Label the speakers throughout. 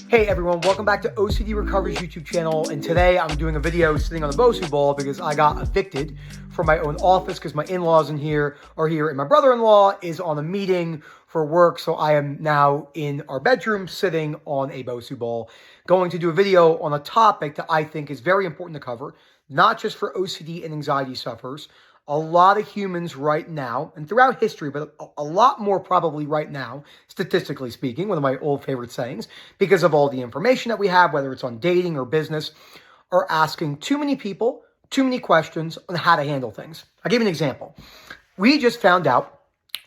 Speaker 1: Hey everyone, welcome back to OCD Recovery's YouTube channel, and today I'm doing a video sitting on the Bosu ball because I got evicted from my own office because my in-laws are here, and my brother-in-law is on a meeting for work, so I am now in our bedroom sitting on a Bosu ball, going to do a video on a topic that I think is very important to cover, not just for OCD and anxiety sufferers. A lot of humans right now, and throughout history, but a lot more probably right now, statistically speaking, one of my old favorite sayings, because of all the information that we have, whether it's on dating or business, are asking too many people, too many questions on how to handle things. I'll give you an example. We just found out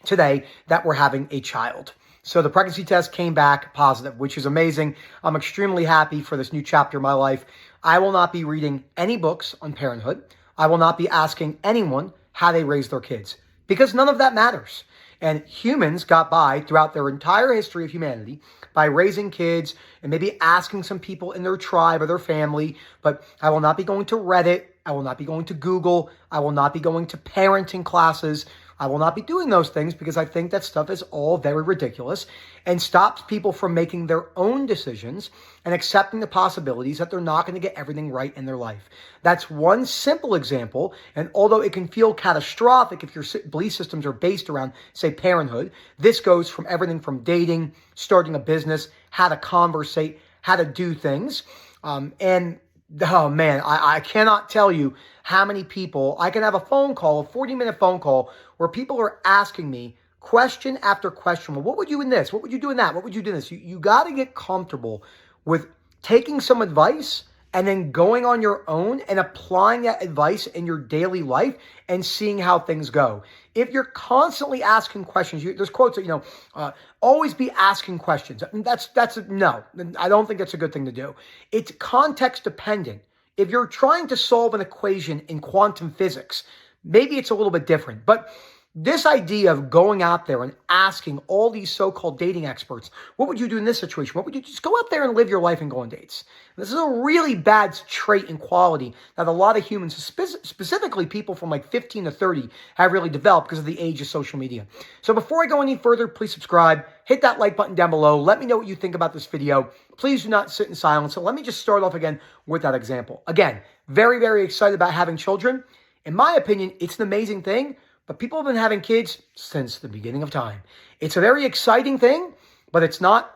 Speaker 1: today that we're having a child. So the pregnancy test came back positive, which is amazing. I'm extremely happy for this new chapter in my life. I will not be reading any books on parenthood. I will not be asking anyone how they raise their kids because none of that matters. And humans got by throughout their entire history of humanity by raising kids and maybe asking some people in their tribe or their family. But I will not be going to Reddit. I will not be going to Google. I will not be going to parenting classes. I will not be doing those things because I think that stuff is all very ridiculous and stops people from making their own decisions and accepting the possibilities that they're not going to get everything right in their life. That's one simple example. And although it can feel catastrophic if your belief systems are based around, say, parenthood, this goes from everything from dating, starting a business, how to conversate, how to do things. Oh man, I cannot tell you how many people, I can have a phone call, a 40-minute phone call, where people are asking me question after question. Well, what would you do in this? What would you do in that? What would you do in this? You got to get comfortable with taking some advice and then going on your own and applying that advice in your daily life and seeing how things go. If you're constantly asking questions, there's quotes that, always be asking questions. No, I don't think that's a good thing to do. It's context dependent. If you're trying to solve an equation in quantum physics, maybe it's a little bit different, but this idea of going out there and asking all these so-called dating experts, what would you do in this situation? What would you just go out there and live your life and go on dates? This is a really bad trait and quality that a lot of humans, specifically people from like 15 to 30, have really developed because of the age of social media. So before I go any further, please subscribe, hit that like button down below. Let me know what you think about this video. Please do not sit in silence. So let me just start off again with that example. Again, very, very excited about having children. In my opinion, it's an amazing thing. But people have been having kids since the beginning of time. It's a very exciting thing, but it's not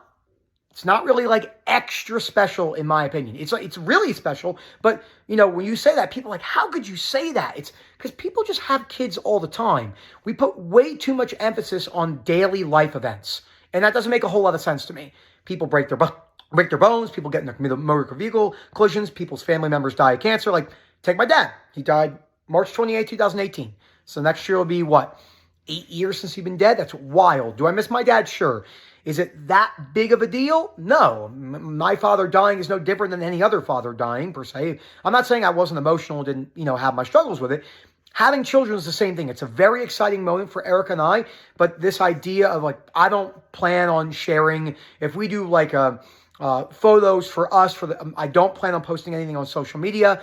Speaker 1: really like extra special in my opinion. It's really special, but when you say that, people are like, how could you say that? It's because people just have kids all the time. We put way too much emphasis on daily life events, and that doesn't make a whole lot of sense to me. People break their bones, people get in motor vehicle collisions, people's family members die of cancer. Like, take my dad. He died March 28, 2018. So next year will be, 8 years since he's been dead? That's wild. Do I miss my dad? Sure. Is it that big of a deal? No. My father dying is no different than any other father dying, per se. I'm not saying I wasn't emotional and didn't, have my struggles with it. Having children is the same thing. It's a very exciting moment for Erica and I, but this idea of, I don't plan on sharing. If we do, photos for us, I don't plan on posting anything on social media.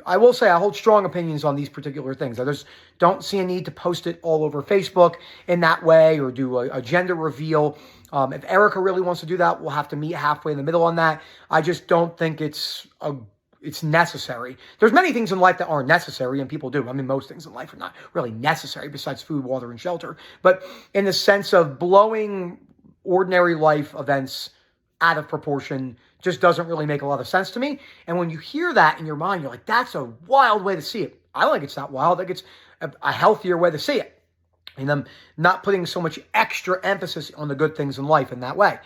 Speaker 1: I will say I hold strong opinions on these particular things. I just don't see a need to post it all over Facebook in that way or do a gender reveal. If Erica really wants to do that, we'll have to meet halfway in the middle on that. I just don't think it's necessary. There's many things in life that aren't necessary, and people do. I mean, most things in life are not really necessary besides food, water, and shelter. But in the sense of blowing ordinary life events out of proportion just doesn't really make a lot of sense to me. And when you hear that in your mind, you're like, that's a wild way to see it. I don't think it's that wild. I think it's a healthier way to see it. And I'm not putting so much extra emphasis on the good things in life in that way.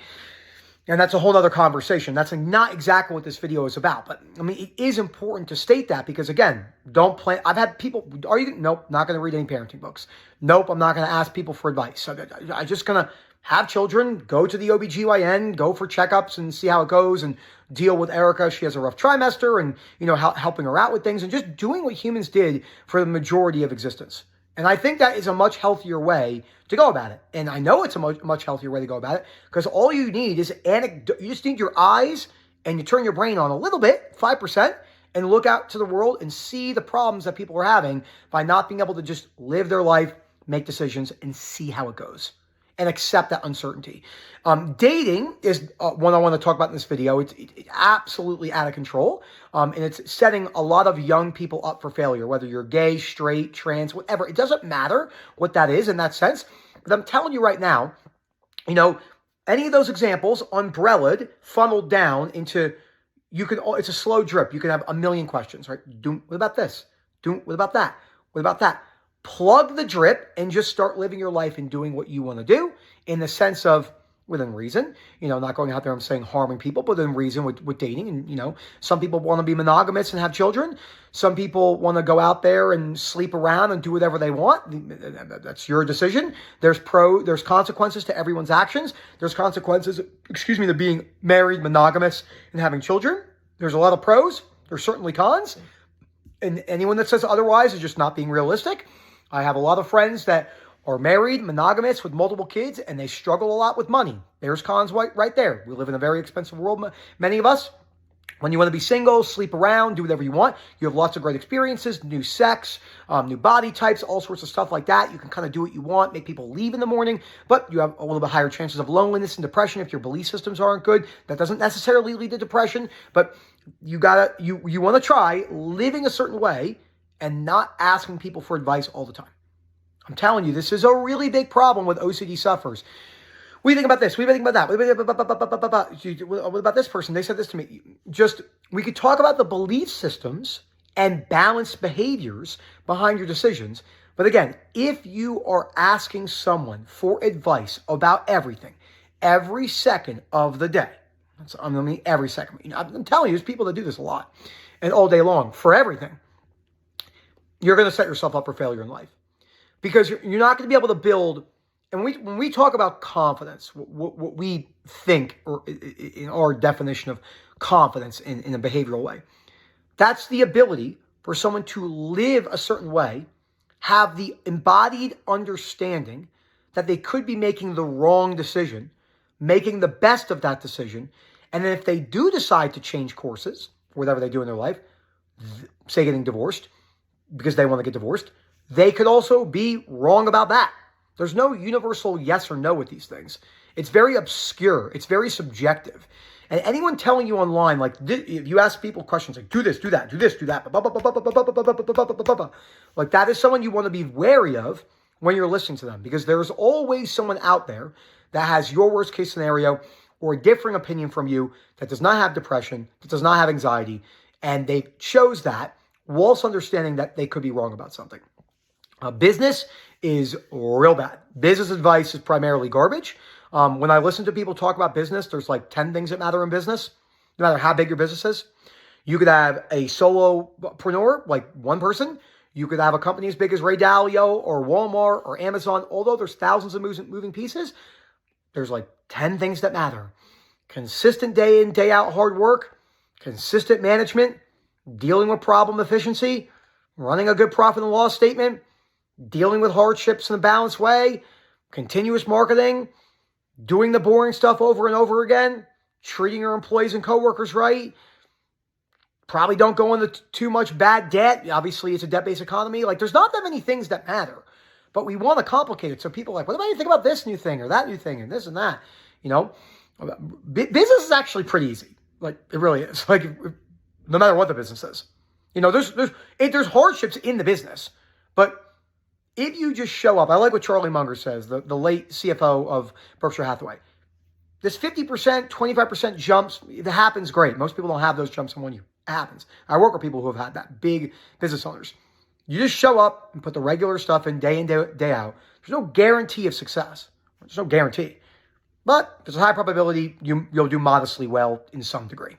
Speaker 1: And that's a whole other conversation. That's not exactly what this video is about. But I mean, it is important to state that because, again, don't plan. I've had people, nope, not going to read any parenting books. Nope, I'm not going to ask people for advice. So I'm just going to have children, go to the OBGYN, go for checkups and see how it goes and deal with Erica. She has a rough trimester and, helping her out with things and just doing what humans did for the majority of existence. And I think that is a much healthier way to go about it. And I know it's a much healthier way to go about it because all you need is you just need your eyes and you turn your brain on a little bit, 5%, and look out to the world and see the problems that people are having by not being able to just live their life, make decisions, and see how it goes. and accept that uncertainty. Dating is one I want to talk about in this video. It's absolutely out of control. And it's setting a lot of young people up for failure, whether you're gay, straight, trans, whatever. It doesn't matter what that is in that sense. But I'm telling you right now, any of those examples, umbrellaed, funneled down into, it's a slow drip. You can have a million questions, right? What about this? What about that? What about that? Plug the drip and just start living your life and doing what you want to do in the sense of within reason, not going out there and saying harming people, but within reason with dating. And, some people want to be monogamous and have children. Some people want to go out there and sleep around and do whatever they want. That's your decision. There's consequences to everyone's actions. There's consequences, to being married, monogamous, and having children. There's a lot of pros. There's certainly cons. And anyone that says otherwise is just not being realistic. I have a lot of friends that are married, monogamous, with multiple kids, and they struggle a lot with money. There's cons right there. We live in a very expensive world, many of us. When you want to be single, sleep around, do whatever you want, you have lots of great experiences, new sex, new body types, all sorts of stuff like that. You can kind of do what you want, make people leave in the morning, but you have a little bit higher chances of loneliness and depression if your belief systems aren't good. That doesn't necessarily lead to depression, but you want to try living a certain way and not asking people for advice all the time. I'm telling you, this is a really big problem with OCD sufferers. What do you think about this? What do you think about that? What about this person? They said this to me. We could talk about the belief systems and balanced behaviors behind your decisions. But again, if you are asking someone for advice about everything, every second of the day, every second. I'm telling you, there's people that do this a lot and all day long for everything. You're going to set yourself up for failure in life because you're not going to be able to build. And when we talk about confidence, what we think, or in our definition of confidence in a behavioral way, that's the ability for someone to live a certain way, have the embodied understanding that they could be making the wrong decision, making the best of that decision, and then if they do decide to change courses, whatever they do in their life, say getting divorced, because they want to get divorced, they could also be wrong about that. There's no universal yes or no with these things. It's very obscure. It's very subjective. And anyone telling you online, like, if you ask people questions like, do this, do that, do this, do that, like that is someone you want to be wary of when you're listening to them, because there's always someone out there that has your worst case scenario or a differing opinion from you that does not have depression, that does not have anxiety, and they chose that whilst understanding that they could be wrong about something. Business is real bad. Business advice is primarily garbage. When I listen to people talk about business, there's like 10 things that matter in business, no matter how big your business is. You could have a solopreneur, like one person. You could have a company as big as Ray Dalio or Walmart or Amazon. Although there's thousands of moving pieces, there's like 10 things that matter. Consistent day in, day out hard work, consistent management, dealing with problem efficiency, running a good profit and loss statement, dealing with hardships in a balanced way, continuous marketing, doing the boring stuff over and over again, treating your employees and coworkers right, probably don't go into too much bad debt. Obviously, it's a debt-based economy. Like, there's not that many things that matter, but we want to complicate it. So people are like, what about you think about this new thing or that new thing and this and that? Business is actually pretty easy. Like, it really is. Like, no matter what the business is. There's hardships in the business, but if you just show up, I like what Charlie Munger says, the late CFO of Berkshire Hathaway. This 50%, 25% jumps, it happens great. Most people don't have those jumps in 1 year. It happens. I work with people who have had that, big business owners. You just show up and put the regular stuff in day out. There's no guarantee of success. There's no guarantee. But there's a high probability you'll do modestly well in some degree.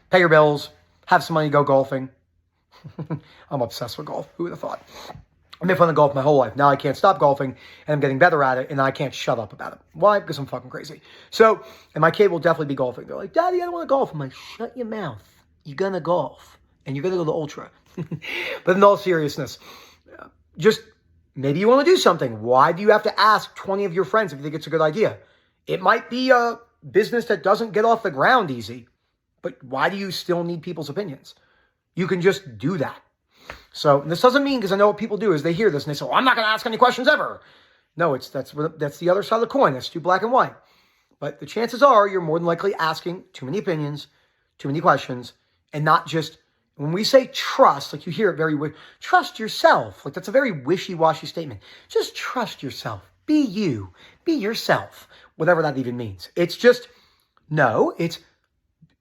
Speaker 1: Pay your bills, have some money, go golfing. I'm obsessed with golf. Who would have thought? I've been fun to golf my whole life. Now I can't stop golfing, and I'm getting better at it, and I can't shut up about it. Why? Because I'm fucking crazy. So, and my kid will definitely be golfing. They're like, Daddy, I don't want to golf. I'm like, shut your mouth. You're going to golf, and you're going to go to Ultra. But in all seriousness, just maybe you want to do something. Why do you have to ask 20 of your friends if you think it's a good idea? It might be a business that doesn't get off the ground easy, but why do you still need people's opinions? You can just do that. So this doesn't mean, because I know what people do is they hear this and they say, well, I'm not going to ask any questions ever. No, that's the other side of the coin. That's too black and white. But the chances are you're more than likely asking too many opinions, too many questions, and not just, when we say trust, like you hear it trust yourself. Like that's a very wishy-washy statement. Just trust yourself. Be you. Be yourself. Whatever that even means. It's just, no, it's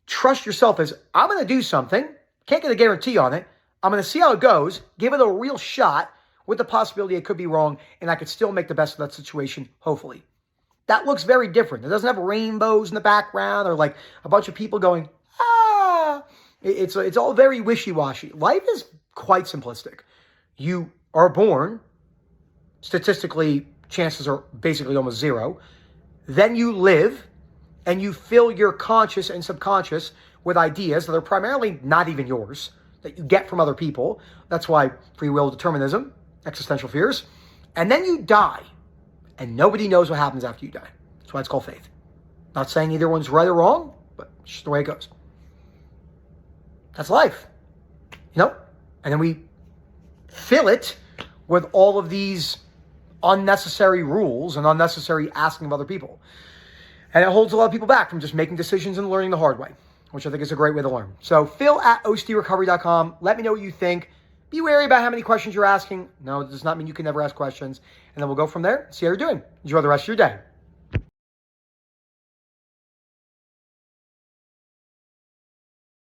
Speaker 1: trust yourself as, I'm going to do something. Can't get a guarantee on it. I'm going to see how it goes. Give it a real shot with the possibility it could be wrong, and I could still make the best of that situation, hopefully. That looks very different. It doesn't have rainbows in the background or like a bunch of people going, ah. It's all very wishy-washy. Life is quite simplistic. You are born. Statistically, chances are basically almost zero. Then you live, and you fill your conscious and subconscious with ideas that are primarily not even yours, that you get from other people. That's why free will determinism, existential fears. And then you die, and nobody knows what happens after you die. That's why it's called faith. Not saying either one's right or wrong, but it's just the way it goes. That's life, And then we fill it with all of these unnecessary rules and unnecessary asking of other people. And it holds a lot of people back from just making decisions and learning the hard way, which I think is a great way to learn. So phil@ocdrecovery.com. Let me know what you think. Be wary about how many questions you're asking. No, it does not mean you can never ask questions. And then we'll go from there and see how you're doing. Enjoy the rest of your day.